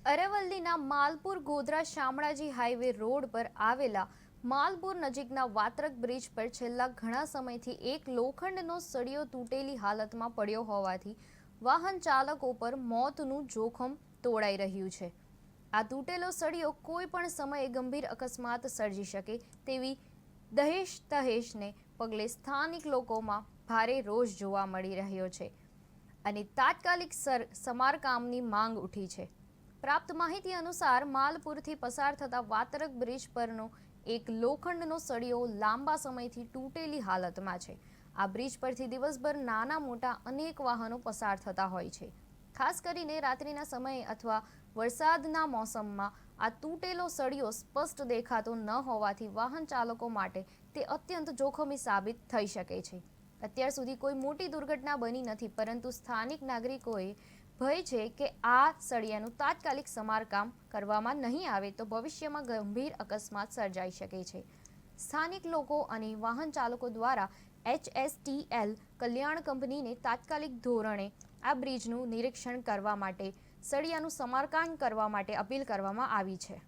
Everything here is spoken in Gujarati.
અરવલ્લીના માલપુર ગોધરા શામળાજી હાઈવે રોડ પર આવેલા માલપુર નજીકના વાત્રક બ્રિજ પર છેલ્લા ઘણા સમયથી એક લોખંડનો સળિયો તૂટેલી હાલતમાં પડ્યો હોવાથી વાહન ચાલકો પર મોતનું જોખમ તોળાઈ રહ્યું છે। આ તૂટેલો સળિયો કોઈ પણ સમયે ગંભીર અકસ્માત સર્જી શકે તેવી દહેશ તહેશને પગલે સ્થાનિક લોકોમાં ભારે રોષ જોવા મળી રહ્યો છે અને તાત્કાલિક સમારકામની માંગ ઉઠી છે। प्राप्त माहिती अनुसार मालपुरथी पसार थता वात्रक ब्रिज परनो एक लोखंडनो सळियो लांबा समयथी तूटेली हालतमां छे। आ ब्रिज परथी दिवसभर नाना मोटा अनेक वाहनो पसार थता होय छे। खास करीने रात्रिना समये अथवा वरसादना मोसममां आ तूटेलो सळियो स्पष्ट देखातो न होवाथी वाहन चालको माटे ते अत्यंत जोखमी साबित थई शके छे। અત્યાર સુધી કોઈ મોટી દુર્ઘટના બની નથી, પરંતુ સ્થાનિક નાગરિકોએ ભય છે કે આ સળિયાનું તાત્કાલિક સમારકામ કરવામાં નહીં આવે તો ભવિષ્યમાં ગંભીર અકસ્માત સર્જાઈ શકે છે। સ્થાનિક લોકો અને વાહન ચાલકો દ્વારા HSTL કલ્યાણ કંપનીને તાત્કાલિક ધોરણે આ બ્રિજનું નિરીક્ષણ કરવા માટે સળિયાનું સમારકામ કરવા માટે અપીલ કરવામાં આવી છે।